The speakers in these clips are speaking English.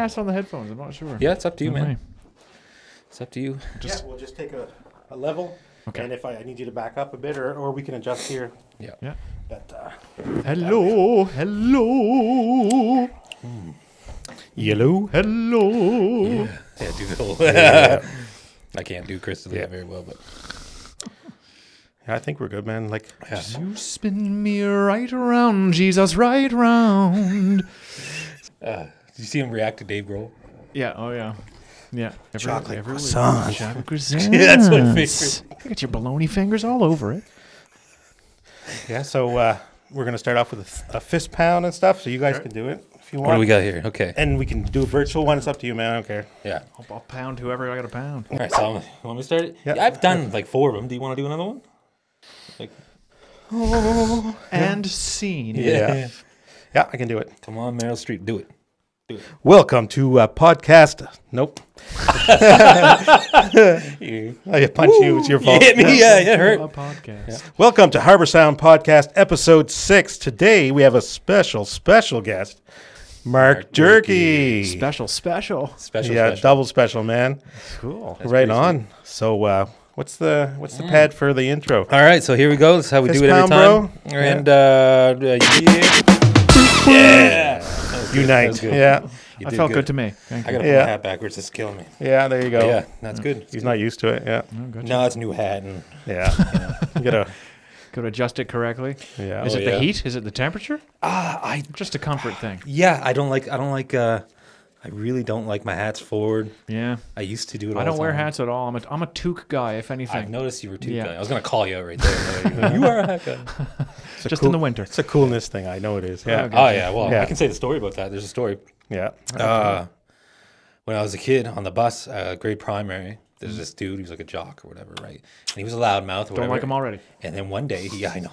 cast on the headphones? I'm not sure. Yeah, it's up to you, man. It's up to you. Yeah, we'll just take a level. Okay. And if I need you to back up a bit, or we can adjust here. Yeah. Yeah. But, Hello. Yellow. Hello. Yeah, do the whole. I can't do Crystal very well, but Yeah, I think we're good, man. Like, You spin me right around, Jesus, right round. did you see him react to Dave Grohl? Yeah. Oh yeah. Yeah. Chocolate week. croissant. Chocolate croissant. That's my favorite. You got your baloney fingers all over it. yeah. So we're gonna start off with a fist pound and stuff. So you guys can do it if you want. What do we got here? Okay. And we can do a virtual one. It's up to you, man. I don't care. Yeah. I'll pound whoever I got to pound. All right. So you want me to start it? Yeah. I've done like 4 of them. Do you want to do another one? Like. And scene. Yeah. Yeah, I can do it. Come on, Meryl Streep, do it. Welcome to podcast. Nope. I punch you. It's your fault. You hit me. Yeah, it hurt. A podcast. Yeah. Welcome to Harbour Sound Podcast, episode 6. Today we have a special guest, Marc Durkee. Special. Special. Double special, man. Cool. That's Right pretty on. So, what's the pad for the intro? All right, so here we go. That's how we Fist do it every pound, time. bro. And yeah. Unite. Good. Yeah, You I did felt good to me. Thank I you. gotta put Yeah. my hat backwards. It's killing me. yeah. There you go. Yeah, that's good. He's not used to it. Yeah, Oh, good. No, it's a new hat, and yeah. You gotta. Could adjust it correctly. Yeah. Is Oh, it yeah. the heat? Is it the temperature? I Just a comfort thing. I don't like. I really don't like my hats forward. Yeah. I used to do it. All I don't the wear time. hats at all. I'm a toque guy, if anything. I've noticed you were too. Yeah. Guy. I was gonna call you out right there. You are a hat guy. It's a Just cool- in the winter. It's a coolness thing. I know it is. Yeah. Okay. Oh yeah. Well, Yeah. I can say the story about that. There's a story. Yeah. When I was a kid on the bus, grade primary, there's this dude. He was like a jock or whatever, right? And he was a loudmouth. Or Don't whatever. like him already. And then one day, I know,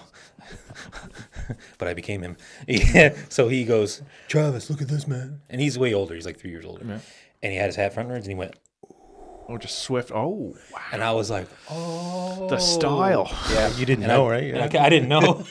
but I became him. Yeah. So he goes, Travis, look at this, man. And he's way older. He's like 3 years older. Yeah. And he had his hat frontwards, and he went, Oh, just swift. Oh, wow. and I was like, oh, The style. Yeah, You didn't And know, I, right? and Yeah. I didn't know.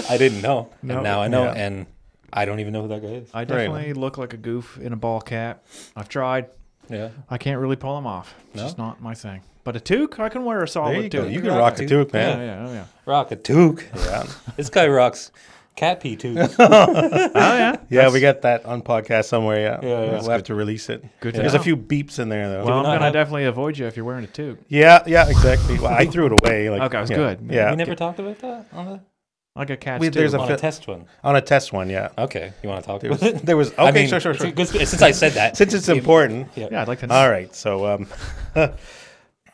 I didn't know. No. And now I know, Yeah. and I don't even know who that guy is. I definitely look like a goof in a ball cap. I've tried. Yeah. I can't really pull them off. It's No? just not my thing. But a toque, I can wear a solid There you go. toque. You can rock a toque, yeah, man. yeah, oh yeah. Rock a toque. Yeah. This guy rocks cat pee toques. Oh yeah. Yeah, we got that on podcast somewhere. Yeah. Yeah. We'll have to release it. Good to There's know. a few beeps in there though. Well, I'm not gonna have- definitely avoid you if you're wearing a toque. Yeah, exactly. Well, I threw it away. Like, Okay, it was yeah, good. Yeah. We never talked about that Like a cat's There's toque. a on a test one. on a test one. Yeah. Okay, you want to talk There about was. it? There was okay. I mean, sure. it's a good- since I said that, Since it's important. Yeah, I'd like to know. All right. So,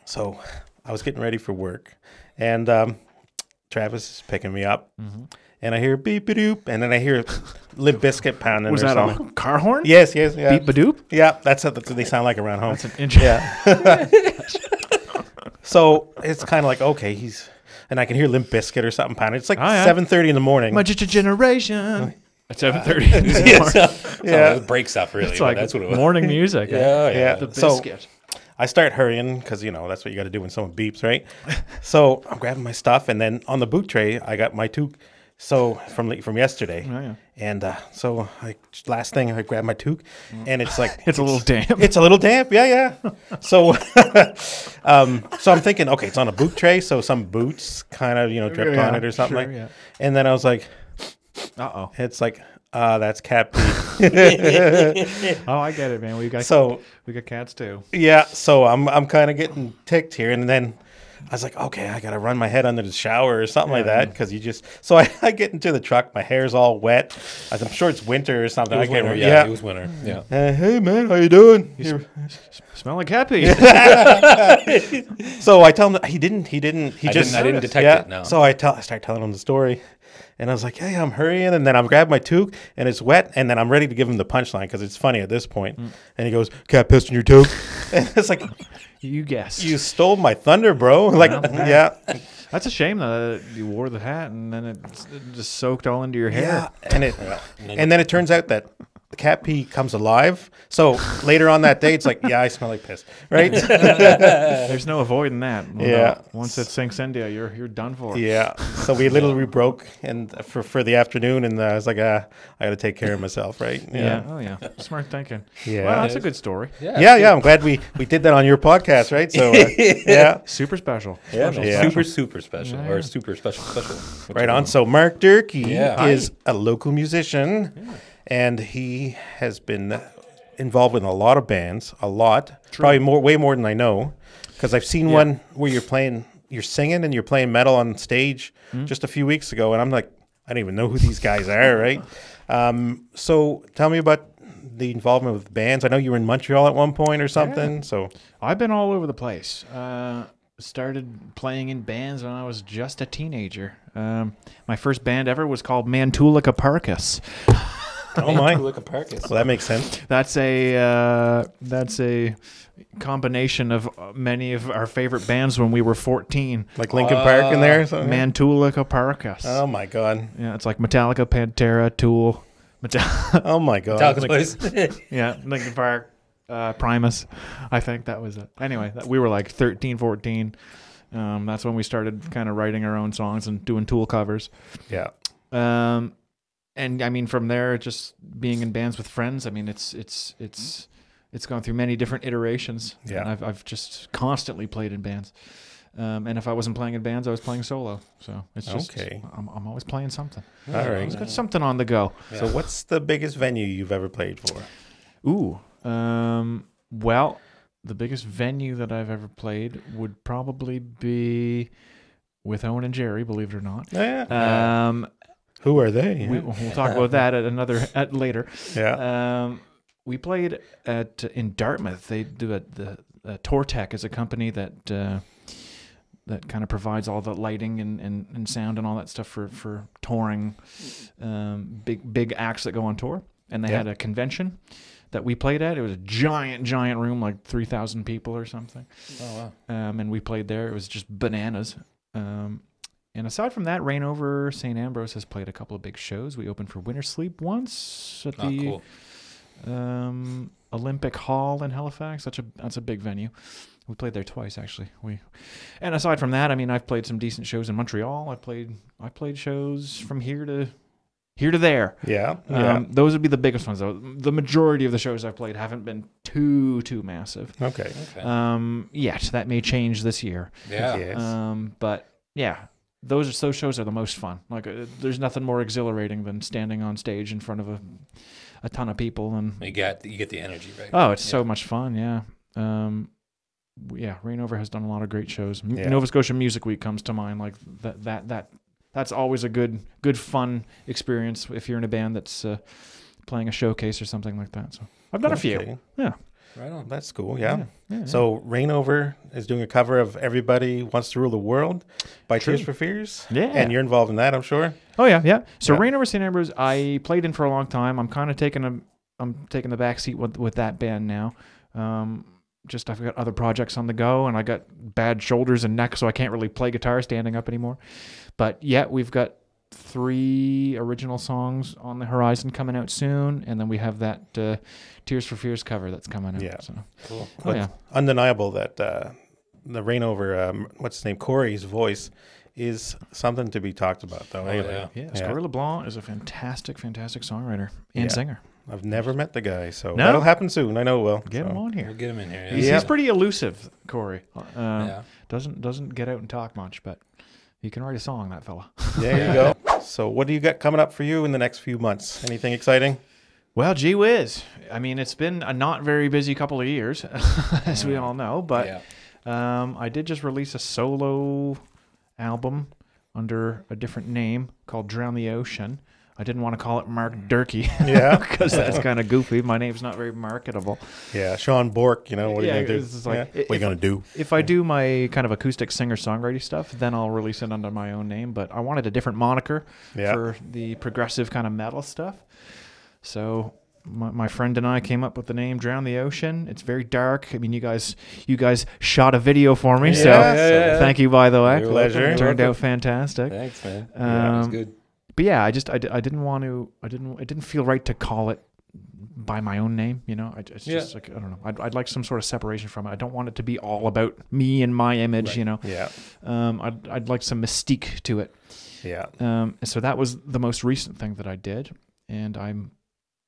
so I was getting ready for work, and Travis is picking me up, and I hear beep a doop, and then I hear Limp Biscuit pounding. Was or that something. a car horn? Yes. Yeah. Beep badoop? Yeah, that's what they sound like around home. That's an interesting. Yeah. So it's kind of like, okay, and I can hear Limp Biscuit or something pounding. It's like Oh, yeah. 7:30 in the morning. My generation. At 7:30. yeah, so, Yeah. it breaks up really. It's but like that's what it was. morning music. Yeah, Yeah. The So- biscuit. I start hurrying because, that's what you got to do when someone beeps, right? So I'm grabbing my stuff, and then on the boot tray, I got my toque. So from yesterday. Oh, yeah. And so last thing, I grab my toque, and it's like... It's a little damp. It's a little damp, yeah. So so I'm thinking, okay, it's on a boot tray, so some boots kind of, dripped on it or something sure, like yeah. And then I was like, Uh-oh. it's like, that's cat pee. Oh, I get it, man. We got So... cats too. Yeah, so I'm kind of getting ticked here, and then I was like, okay, I gotta run my head under the shower or something like that, because so I get into the truck, my hair's all wet. I'm sure it's winter or something. It was I can't winter, remember. yeah, it was winter. Yeah. Hey man, how you doing? Smell like happy. So I tell him that he didn't. He I just didn't detect it. No. So I start telling him the story. And I was like, hey, I'm hurrying. And then I'm grabbing my toque, and it's wet. And then I'm ready to give him the punchline because it's funny at this point. And he goes, cat pissed in your toque. And it's like, You guessed. you stole my thunder, bro. Like, yeah. That's a shame though, that you wore the hat and then it just soaked all into your hair. Yeah. And then it turns out that the cat pee comes alive. So later on that day, it's like, yeah, I smell like piss, right? There's no avoiding that. Yeah. Once it sinks into you, you're done for. Yeah. So we literally broke and for the afternoon, and I was like, I got to take care of myself, right? Yeah. Oh yeah. Smart thinking. Yeah. Well, that's a good story. Yeah. I'm glad we did that on your podcast, right? So yeah. Super special. Yeah. Super special, or super special. Right on. So Marc Durkee Yeah. is a local musician, and he has been involved with a lot of bands, probably way more than I know, because I've seen one where you're singing and you're playing metal on stage just a few weeks ago, and I'm like, I don't even know who these guys are, right? So tell me about the involvement with bands. I know you were in Montreal at one point or something. So I've been all over the place. Started playing in bands when I was just a teenager. My first band ever was called Mantulica Parkus. oh my, Like a parkas. well that makes sense. That's a combination of many of our favorite bands when we were 14. Like Linkin Park in there or something. Mantulica Parkus. Oh my god. Yeah, it's like Metallica, Pantera, Tool, Oh my god. Metallica's place. yeah, Linkin Park, Primus. I think that was it. Anyway, we were like 13, 14. That's when we started kind of writing our own songs and doing Tool covers. Yeah. And I mean, from there, just being in bands with friends. I mean, it's gone through many different iterations. Yeah. And I've just constantly played in bands. And if I wasn't playing in bands, I was playing solo. So it's just Okay. I'm always playing something. All right. I've got something on the go. So what's the biggest venue you've ever played for? Ooh. Well, the biggest venue that I've ever played would probably be with Owen and Jerry, believe it or not. Yeah. Who are they? We'll talk about that at later. Yeah. We played in Dartmouth. They do the Tortec is a company that kind of provides all the lighting and sound and all that stuff for touring, big acts that go on tour. And they had a convention that we played at. It was a giant room, like 3,000 people or something. Oh wow! And we played there. It was just bananas. And aside from that, Rainover St. Ambrose has played a couple of big shows. We opened for Winter Sleep once at the Olympic Hall in Halifax. That's a big venue. We played there twice actually. And aside from that, I mean, I've played some decent shows in Montreal. I played shows from here to there. Yeah. Those would be the biggest ones though. The majority of the shows I've played haven't been too massive. Okay. Yet that may change this year. Yeah. Yes. But yeah. Those shows are the most fun. Like, there's nothing more exhilarating than standing on stage in front of a ton of people, and You get the energy, right? oh, it's so much fun. Yeah, Rainover has done a lot of great shows. Yeah. Nova Scotia Music Week comes to mind. Like that's always a good fun experience if you're in a band that's playing a showcase or something like that. So I've done a few. Yeah. Right on. That's cool. Yeah. Yeah. So Rainover is doing a cover of "Everybody Wants to Rule the World" by True. Tears for Fears. Yeah. And you're involved in that, I'm sure. Oh yeah. So Yeah. Rainover St. Ambrose, I played in for a long time. I'm kind of taking the back seat with that band now. Just I've got other projects on the go, and I got bad shoulders and neck, so I can't really play guitar standing up anymore. But yeah, we've got 3 original songs on the horizon coming out soon, and then we have that Tears for Fears cover that's coming out. Yeah. So. Cool. Oh yeah. Undeniable that the Rainover, what's his name, Corey's voice is something to be talked about, though. Anyway. yeah. Yeah, Corey LeBlanc is a fantastic songwriter and Yeah. singer. I've never met the guy, so No? that'll happen soon. I know it will. Get him So. on here. We'll get him in here. He's pretty elusive, Corey. Yeah. Doesn't get out and talk much, but he can write a song, that fella. There you go. So what do you got coming up for you in the next few months? Anything exciting? Well, gee whiz. I mean, it's been a not very busy couple of years, as we all know, but I did just release a solo album under a different name called Drown the Ocean. I didn't want to call it Marc Durkee. Yeah. Because that's kind of goofy. My name's not very marketable. Yeah, Sean Bork, what are you going to do? It's like, What are you going to do? If I do my kind of acoustic singer-songwriting stuff, then I'll release it under my own name. But I wanted a different moniker for the progressive kind of metal stuff. So my friend and I came up with the name Drown the Ocean. It's very dark. I mean, you guys shot a video for me, so thank you, by the way. You're Pleasure. welcome. It turned out fantastic. Thanks, man. Yeah, it was good. But yeah, I didn't want to. It didn't feel right to call it by my own name. You know, it's just like, I don't know. I'd like some sort of separation from it. I don't want it to be all about me and my image. Right. You know. Yeah. I'd like some mystique to it. Yeah. So that was the most recent thing that I did, and I'm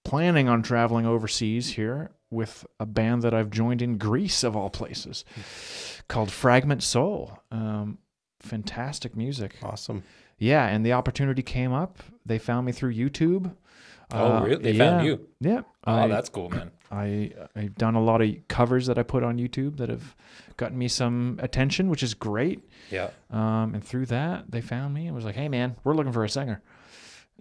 planning on traveling overseas here with a band that I've joined in Greece, of all places, called Fragment Soul. Fantastic music. Awesome. Yeah, and the opportunity came up. They found me through YouTube. Oh, really? They found you? Yeah. Oh, that's cool, man. I've done a lot of covers that I put on YouTube that have gotten me some attention, which is great. Yeah. And through that, they found me and was like, "Hey, man, we're looking for a singer.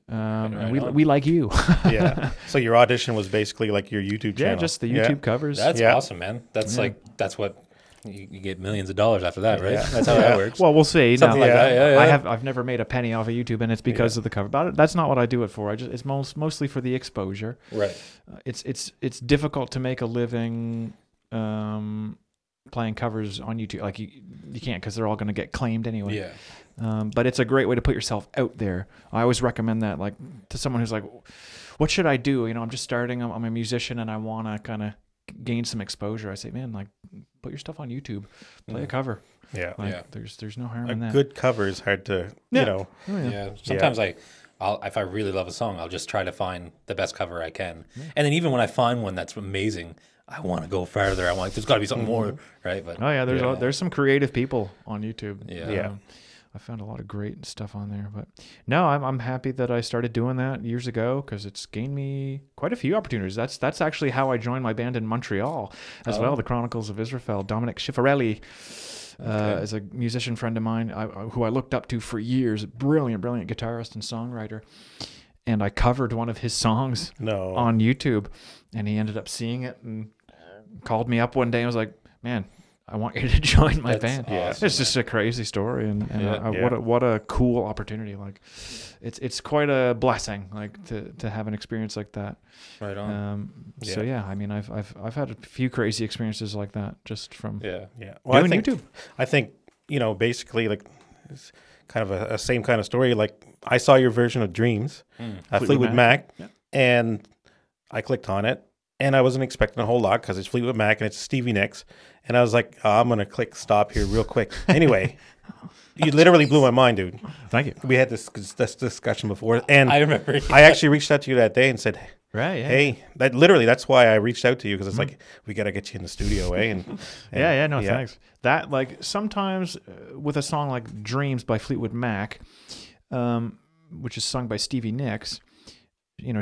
And Right we like you." Yeah. So your audition was basically like your YouTube channel. Yeah, just the YouTube covers. That's Yeah. awesome, man. That's that's what you get millions of dollars after that, right? Yeah. That's how that works. Well, we'll see. Something No, like that. Yeah. I've never made a penny off of YouTube, and it's because of the cover. But that's not what I do it for. It's mostly for the exposure. Right. It's difficult to make a living playing covers on YouTube. Like you can't, because they're all going to get claimed anyway. Yeah. But it's a great way to put yourself out there. I always recommend that, like, to someone who's like, what should I do? You know, I'm just starting. I'm a musician and I want to kind of gain some exposure. I say, man, like, put your stuff on YouTube, play a cover. Yeah. Like, there's no harm A in that. good cover is hard to, you know. Oh, yeah. Yeah. Sometimes if I really love a song, I'll just try to find the best cover I can. And then even when I find one that's amazing, I want to go farther. I'm like, there's got to be something more, right? But Oh yeah, there's some creative people on YouTube. Yeah. I found a lot of great stuff on there. But no, I'm happy that I started doing that years ago, because it's gained me quite a few opportunities. That's actually how I joined my band in Montreal as well, the Chronicles of Israfel. Dominic Schiffarelli is a musician friend of mine who I looked up to for years. Brilliant guitarist and songwriter. And I covered one of his songs on YouTube, and he ended up seeing it and called me up one day and was like, "Man, I want you to join my band." Awesome, it's just a crazy story, and what a cool opportunity. Like, it's quite a blessing, like, to have an experience like that. Right on. So yeah, I mean, I've had a few crazy experiences like that just from Well, doing YouTube. I think, basically, like, it's kind of a same kind of story. Like, I saw your version of Dreams, Fleetwood Mac, and I clicked on it, and I wasn't expecting a whole lot because it's Fleetwood Mac and it's Stevie Nicks, and I was like, I'm gonna click stop here real quick. Anyway, you literally blew my mind, dude. Thank you. We had this discussion before, and I remember. I actually reached out to you that day and said, Right. Yeah. "Hey, that's why I reached out to you, because it's like, we gotta get you in the studio, eh?" And Thanks. That, like, sometimes with a song like Dreams by Fleetwood Mac, which is sung by Stevie Nicks,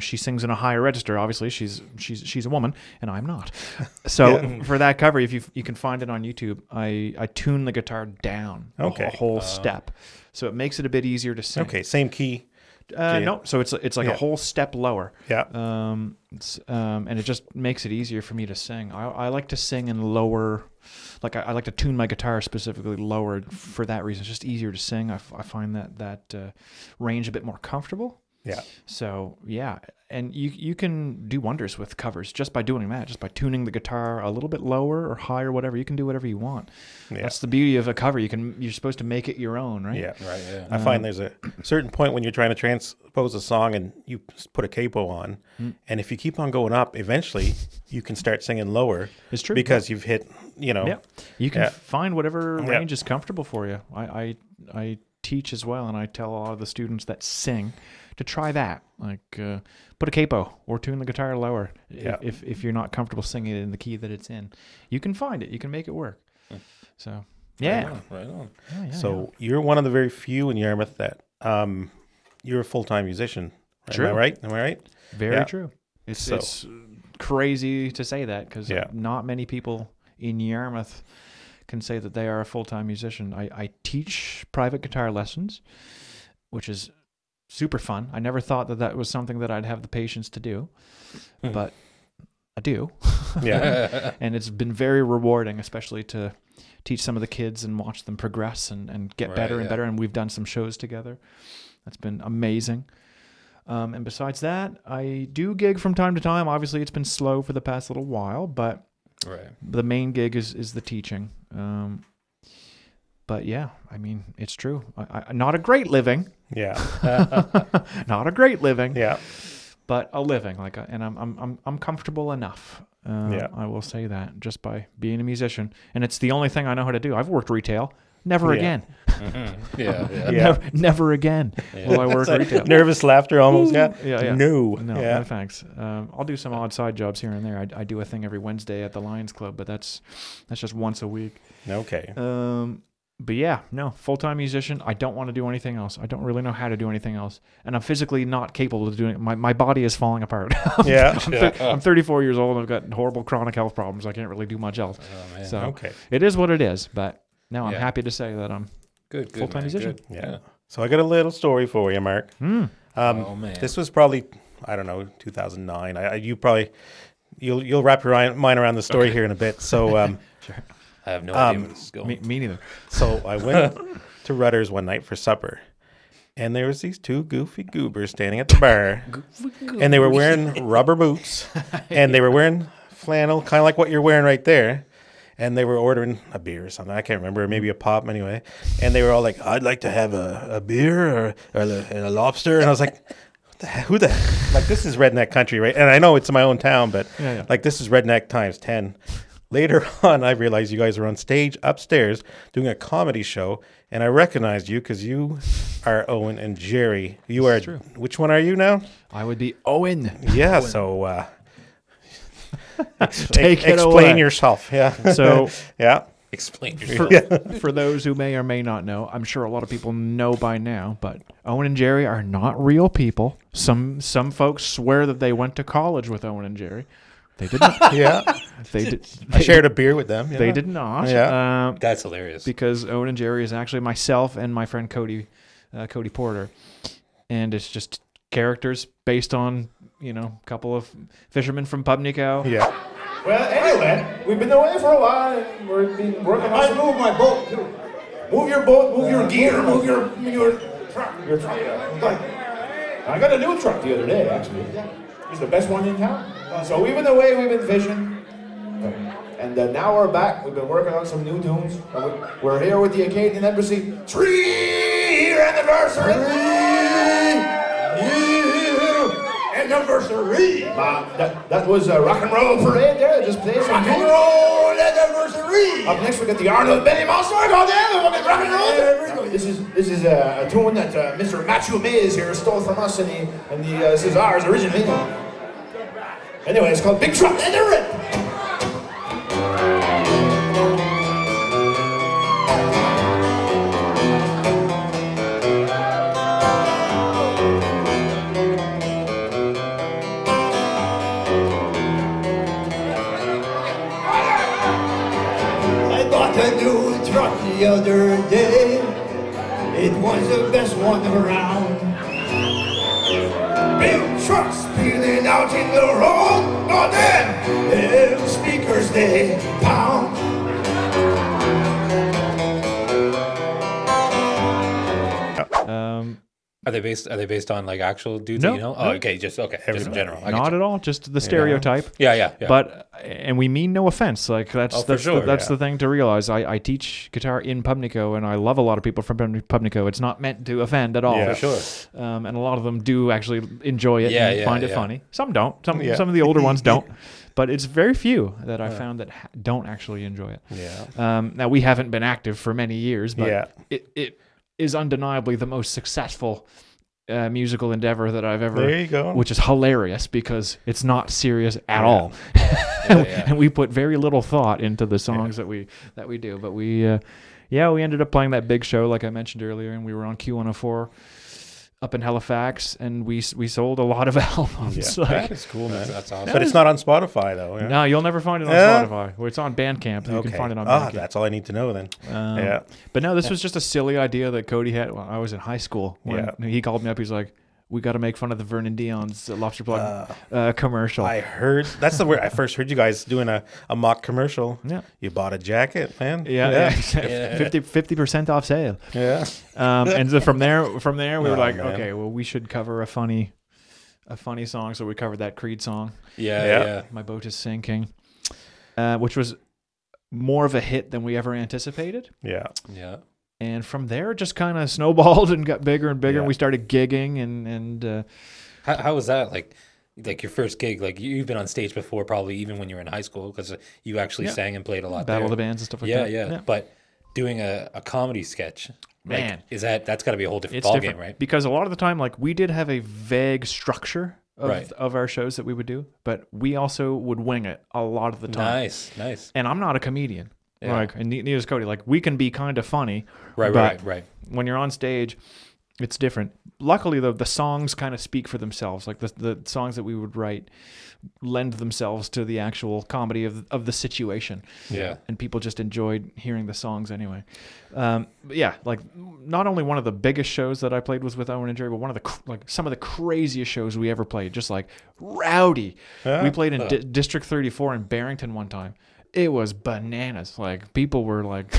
she sings in a higher register. Obviously, she's a woman, and I'm not. So for that cover, if you can find it on YouTube, I tune the guitar down a whole step, so it makes it a bit easier to sing. Okay, same key. No, so it's like a whole step lower. Yeah. And it just makes it easier for me to sing. I like to sing in lower, like I like to tune my guitar specifically lower for that reason. It's just easier to sing. I find that range a bit more comfortable. Yeah. So yeah, and you can do wonders with covers just by doing that, just by tuning the guitar a little bit lower or higher, whatever. You can do whatever you want. Yeah. That's the beauty of a cover. You're supposed to make it your own, right? Yeah. Right. Yeah. I find there's a certain point when you're trying to transpose a song and you put a capo on, and if you keep on going up, eventually you can start singing lower. It's true, because you've hit, Yeah. You can find whatever range is comfortable for you. I teach as well, and I tell a lot of the students that sing to try that, like put a capo or tune the guitar lower. If you're not comfortable singing it in the key that it's in, you can find it. You can make it work. So yeah, right on. Yeah, So you're one of the very few in Yarmouth that you're a full-time musician. True. Am I right? Am I right? Very true. It's crazy to say that, because not many people in Yarmouth can say that they are a full-time musician. I teach private guitar lessons, which is super fun. I never thought that was something that I'd have the patience to do, but I do. Yeah. And it's been very rewarding, especially to teach some of the kids and watch them progress and get better and better. And we've done some shows together. That's been amazing. And besides that, I do gig from time to time. Obviously, it's been slow for the past little while, but the main gig is the teaching. But yeah, I mean, it's true. I not a great living. Yeah. Not a great living. Yeah. but a living. And I'm comfortable enough. I will say that just by being a musician, and it's the only thing I know how to do. I've worked retail. Never again. Never again will I work retail. Nervous laughter almost. No, No, no thanks. I'll do some odd side jobs here and there. I do a thing every Wednesday at the Lions Club, but that's just once a week. Okay. But yeah, no, full-time musician. I don't want to do anything else. I don't really know how to do anything else, and I'm physically not capable of doing it. My body is falling apart. I'm 34 years old. And I've got horrible chronic health problems. I can't really do much else. Oh, man. So it is what it is. But now I'm happy to say that I'm good full-time musician. Good. Yeah. So I got a little story for you, Mark. Oh man, this was probably, I don't know, 2009. You'll wrap your mind around the story here in a bit. So sure. I have no idea where this is going. Me neither. So I went to Rutter's one night for supper, and there was these two goofy goobers standing at the bar, and they were wearing rubber boots, and they were wearing flannel, kind of like what you're wearing right there. And they were ordering a beer or something. I can't remember, maybe a pop anyway. And they were all like, I'd like to have a beer or a lobster. And I was like, who the heck? Like, this is redneck country, right? And I know it's my own town, but like, this is redneck times 10. Later on, I realized you guys were on stage upstairs doing a comedy show. And I recognized you because you are Owen and Jerry. You are, which one are you now? I would be Owen. Yeah, Owen. So... Explain yourself. Yeah. So explain yourself. For those who may or may not know, I'm sure a lot of people know by now, but Owen and Jerry are not real people. Some folks swear that they went to college with Owen and Jerry. They did not. I shared a beer with them. They did not. Yeah. That's hilarious. Because Owen and Jerry is actually myself and my friend Cody Porter, and it's just characters based on a couple of fishermen from Pubnico. Yeah. Well, anyway, we've been away for a while, and we've been working on. I move my boat too. Move your boat, move your gear, move your truck. Your truck. I got a new truck the other day, actually. It's the best one in town. So we've been away, we've been fishing, and now we're back. We've been working on some new tunes. We're here with the Acadian Embassy 3-year anniversary. Anniversary. That was a rock and roll parade there. Just play some rock and roll anniversary. Up next we got the Arnold Benny Monster. Go down, rock and roll. This is a tune that Mr. Matthew Mays here stole from us, and this is ours originally. Anyway, it's called Big Truck and the Rip. The other day, it was the best one around. Big trucks peeling out in the road, but then them speakers they pound. Are they based on like actual dudes No, that you know? no. Oh, okay, just in general. Not at all, just the stereotype. Yeah. But and we mean no offense. Like that's the thing to realize. I teach guitar in Pubnico, and I love a lot of people from Pubnico. It's not meant to offend at all. Yeah, for sure. And a lot of them do actually enjoy it and find it funny. Some don't. Some of the older ones don't. But it's very few that I found that don't actually enjoy it. Yeah. Now we haven't been active for many years, but it is undeniably the most successful musical endeavor that I've ever. There you go. Which is hilarious because it's not serious at all, and we put very little thought into the songs that we do. But we ended up playing that big show like I mentioned earlier, and we were on Q104 up in Halifax, and we sold a lot of albums. Yeah, like, that's cool, man. That's awesome. But it's not on Spotify, though. Yeah? No, you'll never find it on Spotify. Well, it's on Bandcamp. You can find it on Bandcamp. That's all I need to know then. But no, this was just a silly idea that Cody had when I was in high school. When he called me up, he's like, we got to make fun of the Vernon Dion's Lobster Plug commercial. I heard, that's the word I first heard you guys doing a mock commercial. Yeah. You bought a jacket, man. Yeah. 50% off sale. Yeah. And so from there we were like, man. okay, well, we should cover a funny song. So we covered that Creed song. Yeah. My Boat is Sinking, which was more of a hit than we ever anticipated. Yeah. And from there, it just kind of snowballed and got bigger and bigger. Yeah. And we started gigging and How was that? Like, like your first gig, like you've been on stage before, probably even when you were in high school, because you actually sang and played a lot. Battle of there. the Bands and stuff like yeah, that. yeah. But doing a comedy sketch, Man. like, that's got to be a whole different It's ballgame, different right? because a lot of the time, like we did have a vague structure of our shows that we would do, but we also would wing it a lot of the time. Nice. And I'm not a comedian, Yeah. like, and neither is Cody. Like we can be kind of funny, Right. when you're on stage, it's different. Luckily, the songs kind of speak for themselves. Like the songs that we would write lend themselves to the actual comedy of the situation. Yeah. And people just enjoyed hearing the songs anyway. But yeah, like not only one of the biggest shows that I played was with Owen and Jerry, but one of the some of the craziest shows we ever played. Just like rowdy. We played in District 34 in Barrington one time. It was bananas. Like people were like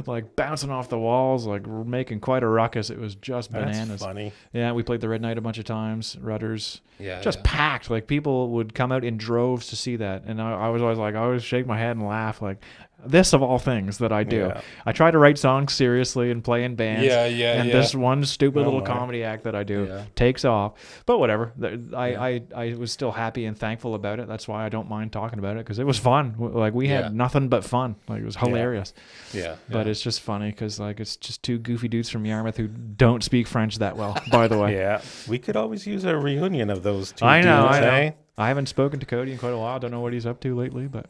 like bouncing off the walls, like making quite a ruckus. It was just bananas. That's funny. Yeah, we played the Red Knight a bunch of times, Rudders. Yeah. Just packed. Like people would come out in droves to see that. And I was always like, I always shake my head and laugh like, this of all things that I do. Yeah. I try to write songs seriously and play in bands. And this one stupid little comedy act that I do takes off. But whatever. I was still happy and thankful about it. That's why I don't mind talking about it, because it was fun. Like we had nothing but fun. Like it was hilarious. Yeah. But it's just funny because like it's just two goofy dudes from Yarmouth who don't speak French that well, by the way. Yeah, we could always use a reunion of those two. I know. Eh? I haven't spoken to Cody in quite a while. Don't know what he's up to lately, but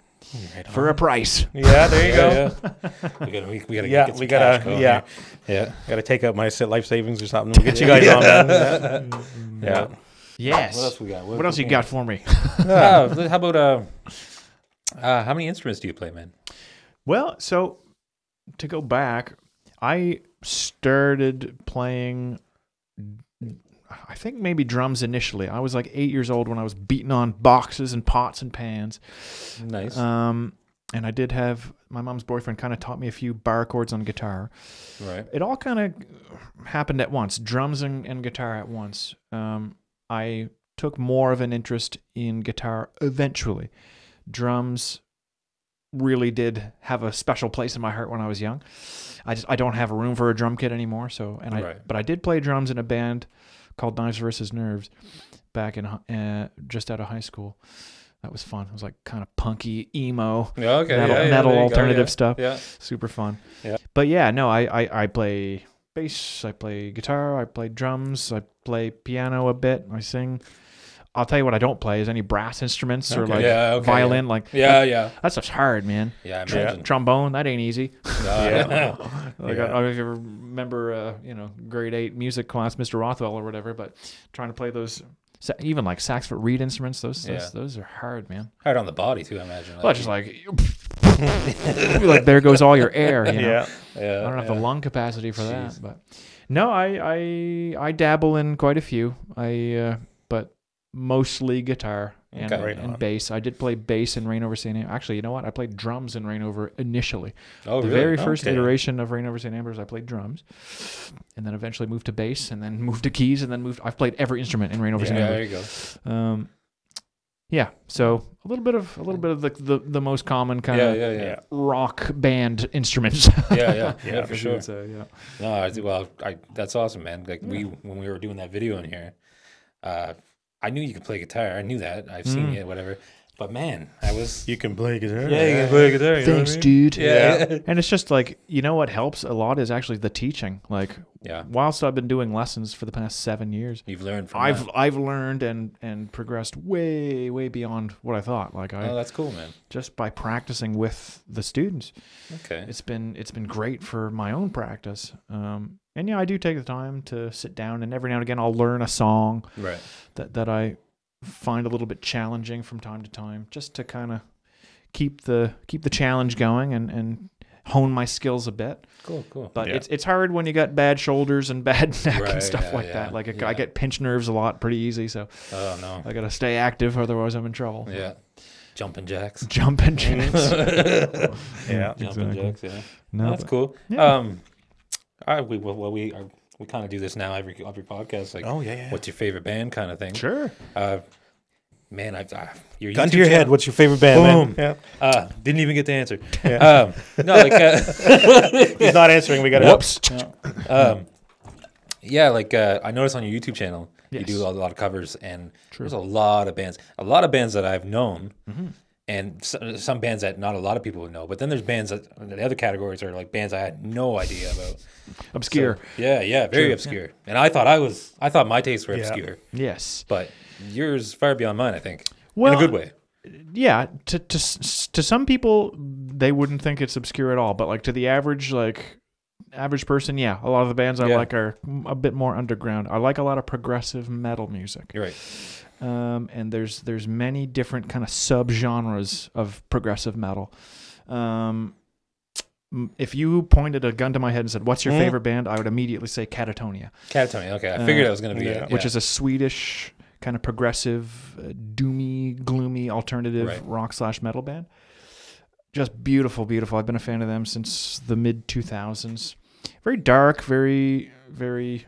for a price. Yeah, there you go. We gotta Gotta take out my life savings or something. We'll get you guys on. Yeah. Yes. What else we got? What else you got for me? How about how many instruments do you play, man? Well, so to go back, I started playing, I think maybe drums initially. I was like 8 years old when I was beating on boxes and pots and pans. Nice. And I did have, my mom's boyfriend kind of taught me a few bar chords on guitar. Right. It all kind of happened at once, drums and guitar at once. I took more of an interest in guitar eventually. Drums really did have a special place in my heart when I was young. I don't have room for a drum kit anymore, but I did play drums in a band called Knives versus Nerves back in just out of high school. That was fun. It was like kind of punky, emo, metal alternative stuff. Yeah. Super fun. Yeah. But yeah, no, I play bass, I play guitar, I play drums, I play piano a bit, I sing. I'll tell you what I don't play is any brass instruments or violin. That's just hard, man. Yeah, I imagine. Trombone, that ain't easy. Yeah. I don't know if you ever remember, grade 8 music class, Mr. Rothwell or whatever, but trying to play those, even like sax for reed instruments, those are hard, man. Hard on the body too, I imagine. Well, just like, like there goes all your air. You know? Yeah. I don't have the lung capacity for that, but no, I dabble in quite a few. But mostly guitar and bass. I did play bass in Reign Over St. Amber. Actually, you know what? I played drums in Reign Over initially. Oh, the really? very first iteration of Reign Over St. Amber's, I played drums, and then eventually moved to bass, and then moved to keys, and then I've played every instrument in Reign Over St. Amber. There you go. Yeah, so a little bit of the most common kind of rock band instruments. Yeah, for sure. So, No, that's awesome, man. Like when we were doing that video in here, I knew you could play guitar. I knew that. I've seen it, whatever. But man, You can play guitar. Yeah, you can play guitar. You Thanks, know what I mean? dude. Yeah. And it's just like, you know what helps a lot is actually the teaching. Like, whilst I've been doing lessons for the past 7 years, You've learned from I've learned and progressed way, way beyond what I thought. Like Oh, that's cool, man. just by practicing with the students, Okay. it's been great for my own practice. And yeah, I do take the time to sit down, and every now and again I'll learn a song Right. that I find a little bit challenging from time to time, just to kind of keep the challenge going and hone my skills a bit. Cool. But it's hard when you got bad shoulders and bad neck and stuff like that. Like I get pinched nerves a lot pretty easy, so Oh, no. I got to stay active, otherwise I'm in trouble. Yeah. Jumping jacks. Jumping jacks. Yeah. Jumping jacks, yeah. No, That's but- cool. yeah. We kind of do this now every podcast. Like, Oh, yeah. what's your favorite band kind of thing. Sure. Man, your Gun YouTube to your head. channel- What's your favorite band, man? Yeah. Didn't even get the answer. Yeah. No, like, He's not answering. We got to. whoops. I noticed on your YouTube channel, You Yes. do a lot of covers, and there's a lot of bands that I've known, and some bands that not a lot of people would know. But then there's bands that the other categories are like bands I had no idea about. Obscure. So, yeah, very obscure. And I thought my tastes were obscure, Yes. but yours far beyond mine. I think Well, in a good way. Yeah, to some people they wouldn't think it's obscure at all, but like to the average person, yeah, a lot of the bands I like are a bit more underground. I like a lot of progressive metal music. You're right. And there's many different kind of subgenres of progressive metal. If you pointed a gun to my head and said, "What's your favorite band?" I would immediately say Catatonia. Catatonia. Okay, I figured that was going to be it. Which is a Swedish kind of progressive, doomy, gloomy alternative rock/metal band. Just beautiful, beautiful. I've been a fan of them since the mid 2000s. Very dark, very, very.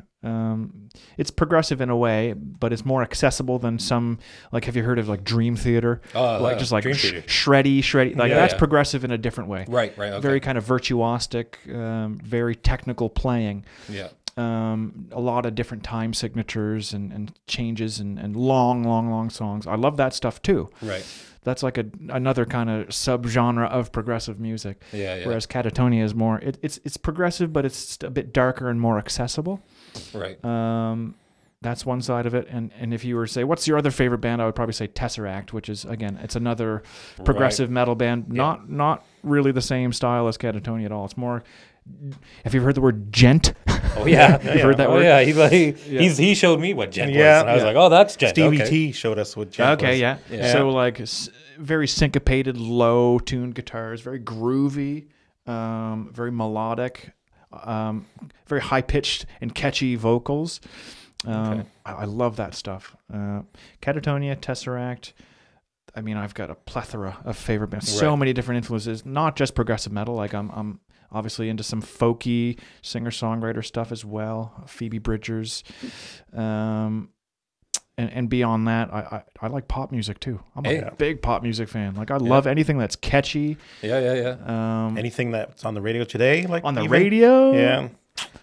It's progressive in a way, but it's more accessible than some. Like, have you heard of like Dream Theater? Like just like Dream Theater. shreddy. Like that's progressive in a different way. Right. Okay. Very kind of virtuosic, very technical playing. Yeah. A lot of different time signatures and changes and long songs. I love that stuff too. Right. That's like another kind of subgenre of progressive music. Yeah. Whereas Catatonia is more, it's progressive, but it's a bit darker and more accessible. Right. That's one side of it. And if you were to say, what's your other favorite band? I would probably say Tesseract, which is, again, it's another progressive metal band. Not really the same style as Catatonia at all. It's more, have you ever heard the word gent? Oh yeah, You've heard that word? Yeah, he showed me what gent was, and I was like, oh, that's gent. Stevie okay. T showed us what gent was. Yeah. So like very syncopated, low-tuned guitars, very groovy, very melodic, very high-pitched and catchy vocals. I love that stuff. Catatonia, Tesseract. I mean, I've got a plethora of favorite bands. So many different influences, not just progressive metal. Like I'm obviously into some folky singer-songwriter stuff as well. Phoebe Bridgers. And beyond that, I like pop music too. I'm a big pop music fan. Like I love anything that's catchy. Yeah. Anything that's on the radio today, like on the radio. Yeah.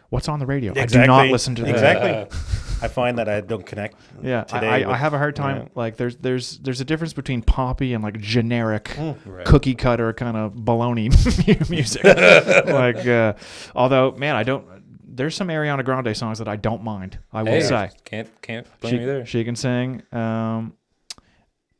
What's on the radio? Exactly. I do not listen to that. Exactly. I find that I don't connect. Yeah, today I have a hard time. Like there's a difference between poppy and like generic cookie cutter kind of baloney music. Like although man, there's some Ariana Grande songs that I don't mind. I will say can't blame you there. She can sing. Yeah,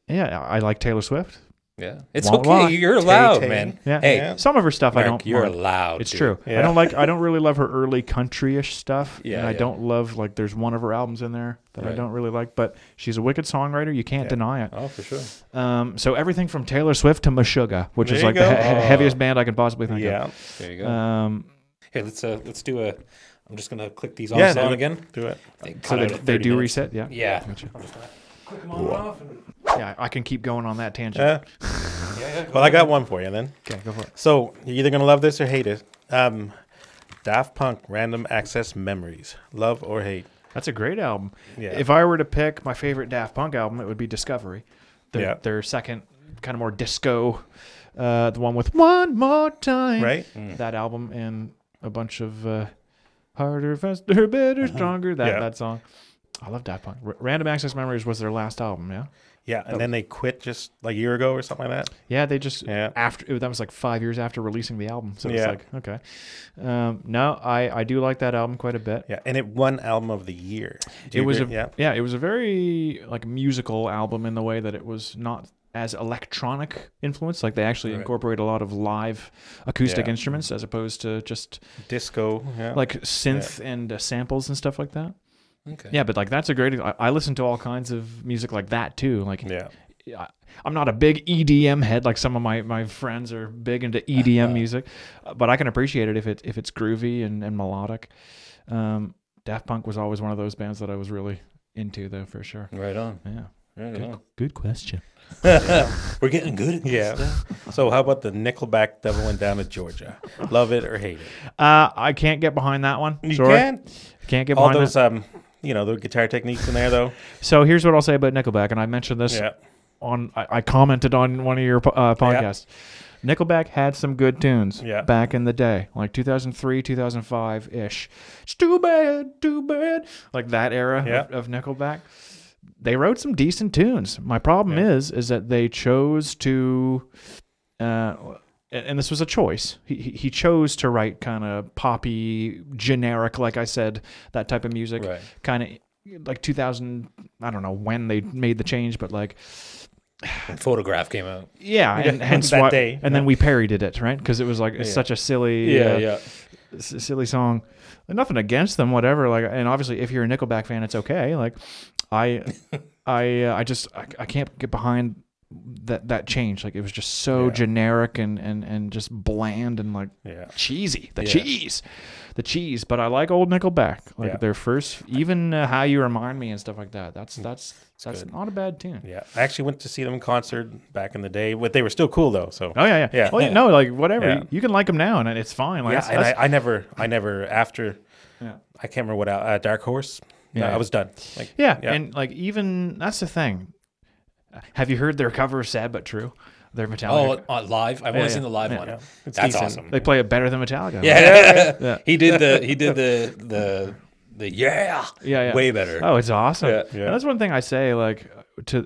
I like Taylor Swift. Yeah, it's Won't okay. lie. You're allowed, Tay-Tay. man. Yeah. Hey, some of her stuff Mark, I don't. You're mind. allowed. It's dude. true. Yeah. I don't really love her early country-ish stuff. Yeah, and I don't love like there's one of her albums in there that I don't really like, but she's a wicked songwriter. You can't deny it. Oh, for sure. So everything from Taylor Swift to Meshuggah, which There is you like go. the heaviest band I can possibly think Yeah. of. There you go. Hey, let's do a. I'm just gonna click these on again. Do it. So they do reset. Yeah. Yeah. Gotcha. I'm just gonna click them on and off. Yeah, I can keep going on that tangent. Well, I got one for you then. Okay, go for it. So you're either gonna love this or hate it. Daft Punk, Random Access Memories. Love or hate? That's a great album. Yeah. If I were to pick my favorite Daft Punk album, it would be Discovery. Their second, kind of more disco, the one with One More Time. Right. That album and a bunch of Harder, Faster, Better, Stronger. That song. I love Daft Punk. Random Access Memories was their last album. Yeah. Yeah, and then they quit just like a year ago or something like that. Yeah, they just after that was like 5 years after releasing the album. So it's like okay. No, I do like that album quite a bit. Yeah, and it won Album of the Year. It was it was a very like musical album in the way that it was not as electronic influence. Like they actually incorporate a lot of live acoustic instruments as opposed to just disco, like synth and samples and stuff like that. Okay. Yeah, but like that's a great. I listen to all kinds of music like that too. Like, I'm not a big EDM head like some of my friends are big into EDM music, but I can appreciate it if it's groovy and melodic. Daft Punk was always one of those bands that I was really into though, for sure. Right on. Yeah. Good question. We're getting good at this stuff. So how about the Nickelback Devil Went Down to Georgia? Love it or hate it? I can't get behind that one. You Sorry. can't get all behind those that. the guitar techniques in there though. So here's what I'll say about Nickelback, and I mentioned this I commented on one of your podcasts. Nickelback had some good tunes Yeah. back in the day, like 2003, 2005-ish. It's too bad, like that era Yeah. of Nickelback. They wrote some decent tunes. My problem is that they chose to, and this was a choice. He chose to write kind of poppy, generic, like I said, that type of music, Right. kind of like 2000. I don't know when they made the change, but like. Photograph came out. Yeah, and hence that why, day. and then we parodied it, right? Because it was like it's such a silly, silly song. Nothing against them, whatever. Like, and obviously, if you're a Nickelback fan, it's okay. Like, I can't get behind that change. Like, it was just so generic and just bland and like cheesy. The cheese. But I like old Nickelback. Like their first, even How You Remind Me and stuff like that. That's not a bad tune. Yeah, I actually went to see them in concert back in the day. But they were still cool though. So Yeah. Well, no, like whatever. Yeah. You can like them now, and it's fine. Like, and I never after. Yeah. I can't remember what Dark Horse. Yeah. I was done. Like, and like even that's the thing. Have you heard their cover of "Sad but True"? Their Metallica. Oh, live. I've only seen the live one. Yeah. It's That's decent. awesome. They play it better than Metallica. Yeah. He did the way better. Oh, it's awesome. Yeah. And that's one thing I say, like,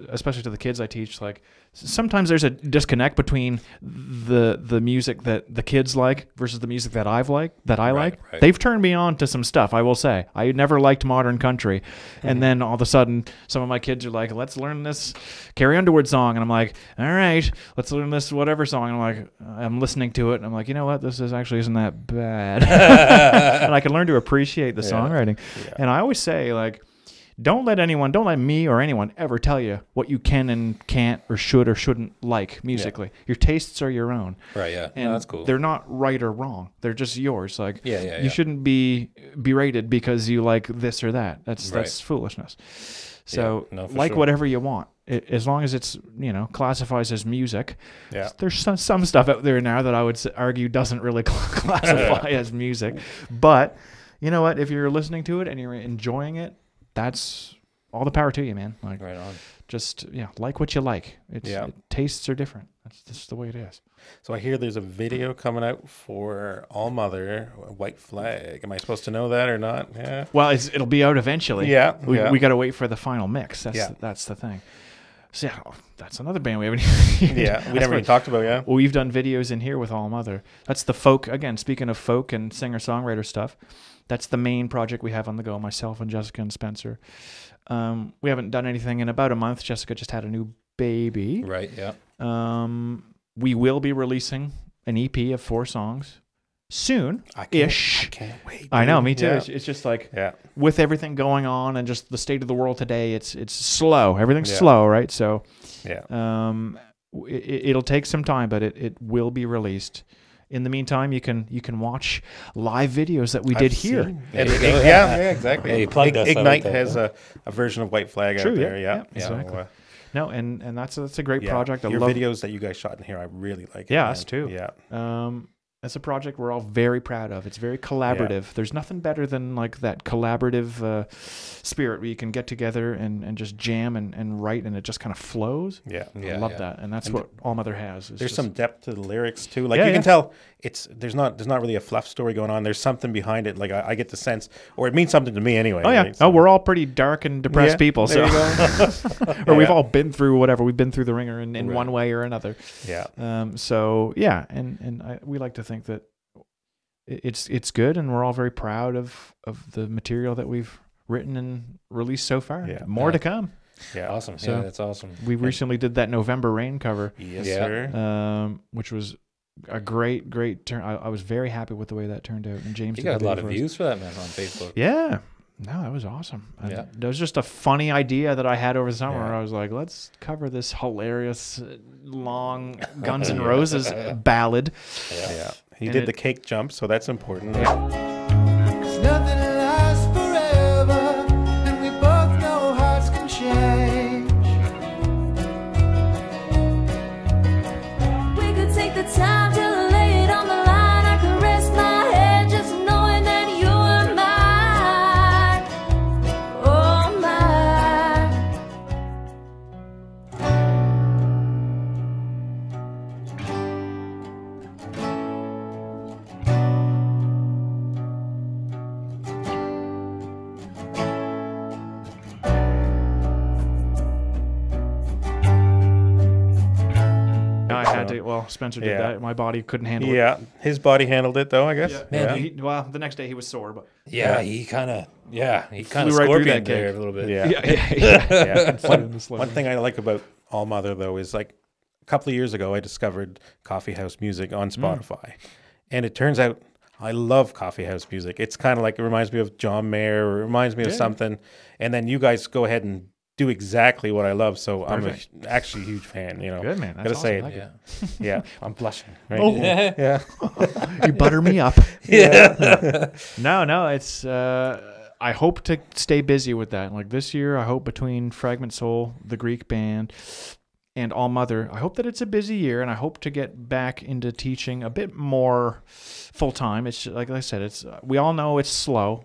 especially to the kids I teach, like, sometimes there's a disconnect between the music that the kids like versus the music that I like. Right. They've turned me on to some stuff, I will say. I never liked modern country. And then all of a sudden, some of my kids are like, let's learn this Carrie Underwood song. And I'm like, all right, let's learn this whatever song. And I'm like, I'm listening to it. And I'm like, you know what? This isn't that bad. And I can learn to appreciate the songwriting. Yeah. And I always say, like, don't let me or anyone ever tell you what you can and can't or should or shouldn't like musically. Your tastes are your own. Right, yeah. And that's cool. They're not right or wrong. They're just yours. Like, you shouldn't be berated because you like this or that. That's foolishness. So like whatever you want. As long as it's, classifies as music. Yeah. There's some stuff out there now that I would argue doesn't really classify as music. But you know what? If you're listening to it and you're enjoying it, that's all the power to you, man. Like, right on. Just like what you like. Tastes are different. That's just the way it is. So I hear there's a video coming out for All Mother, White Flag. Am I supposed to know that or not? Yeah. Well, it'll be out eventually. Yeah. We got to wait for the final mix. That's the thing. So that's another band we haven't. We never even talked about. Yeah. Well, we've done videos in here with All Mother. That's the folk. Again, speaking of folk and singer-songwriter stuff, that's the main project we have on the go. Myself and Jessica and Spencer. We haven't done anything in about a month. Jessica just had a new baby. Right. Yeah. We will be releasing an EP of 4 songs soon. I can't wait. Dude. I know, me too. Yeah. It's just like with everything going on and just the state of the world today, it's slow. Everything's slow, right? So it'll take some time, but it will be released. In the meantime, you can watch live videos that we did here. Exactly. Hey, plugged us Ignite out has a version of White Flag out there. Yeah, exactly. So, no, and that's a great project. I Your love videos that you guys shot in here, I really like. Yeah, us too. Yeah. It's a project we're all very proud of. It's very collaborative. Yeah. There's nothing better than like that collaborative spirit where you can get together and just jam and write, and it just kind of flows. Yeah, I love that, and that's what All Mother has. There's some depth to the lyrics too. Like you can tell, there's not really a fluff story going on. There's something behind it. Like I get the sense, or it means something to me anyway. Oh yeah. Right? So, we're all pretty dark and depressed people. So, or we've all been through whatever. We've been through the ringer in one way or another. Yeah. So yeah, and we like to think that it's good, and we're all very proud of the material that we've written and released so far. Yeah. More to come. Yeah. Awesome. So yeah, that's awesome. We recently did that November Rain cover. Yes, sir. Which was a great turn. I was very happy with the way that turned out. And James, you got a lot of views for that, man, on Facebook. Yeah. No, that was awesome. That was just a funny idea that I had over the summer. I was like, let's cover this hilarious, long Guns N' Roses ballad. Yeah. He did the cake jump, so that's important. Cause nothing lasts forever, and we both know hearts can change. We could take the time to lay it on the line. I could rest my head just knowing that you are mine. Oh, mine. well. Spencer did Yeah. that. My body couldn't handle it. Yeah, his body handled it though, I guess. Man, Well, the next day he was sore, but he kind of Flew right through scorpioned that there cake. a little bit. Yeah. yeah. One thing I like about All Mother though is like a couple of years ago I discovered coffee house music on Spotify, and it turns out I love coffee house music. It's kind of like it reminds me of John Mayer, or it reminds me of something, and then you guys go ahead and do exactly what I love. So Perfect. I'm actually a huge fan. You know, Good, man. That's Gotta say awesome. it. I like Yeah. Yeah, I'm blushing. Right? Oh. Yeah. You butter me up. Yeah. No, it's. I hope to stay busy with that. Like this year, I hope between Fragment Soul, the Greek band, and All Mother, I hope that it's a busy year, and I hope to get back into teaching a bit more full time. It's like I said, it's we all know it's slow,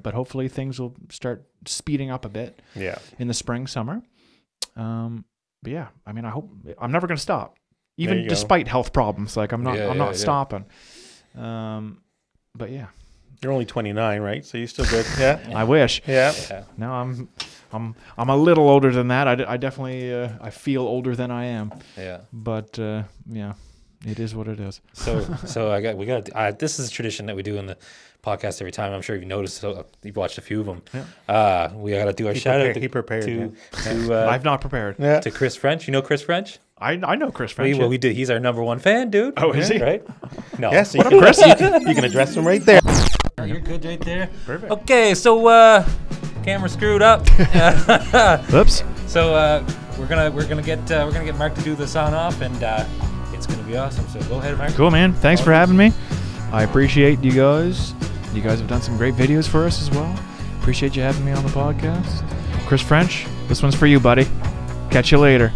but hopefully things will start speeding up a bit. Yeah. In the spring, summer. But yeah, I mean, I hope I'm never going to stop, There even you go. despite health problems. Like I'm not stopping. But yeah, You're only 29, right? So you're still good. Yeah. I wish. Yeah. No, I'm a little older than that. I definitely I feel older than I am. Yeah. But yeah, it is what it is. So we got this is a tradition that we do in the podcast every time. I'm sure you've noticed. So you've watched a few of them. Yeah. We got to do our shout out. He prepared. I've not prepared. Yeah. to Chris French. You know Chris French? I know Chris French. We did. He's our #1 fan, dude. Oh, is he? Right? No. Yes. Yeah, so you can address him right there. You're good right there. Perfect. Okay, so camera screwed up. Oops. So we're gonna get Mark to do the sign off, and it's gonna be awesome. So go ahead, Mark. Cool, man. Thanks for having me. I appreciate you guys. You guys have done some great videos for us as well. Appreciate you having me on the podcast. Chris French, this one's for you, buddy. Catch you later.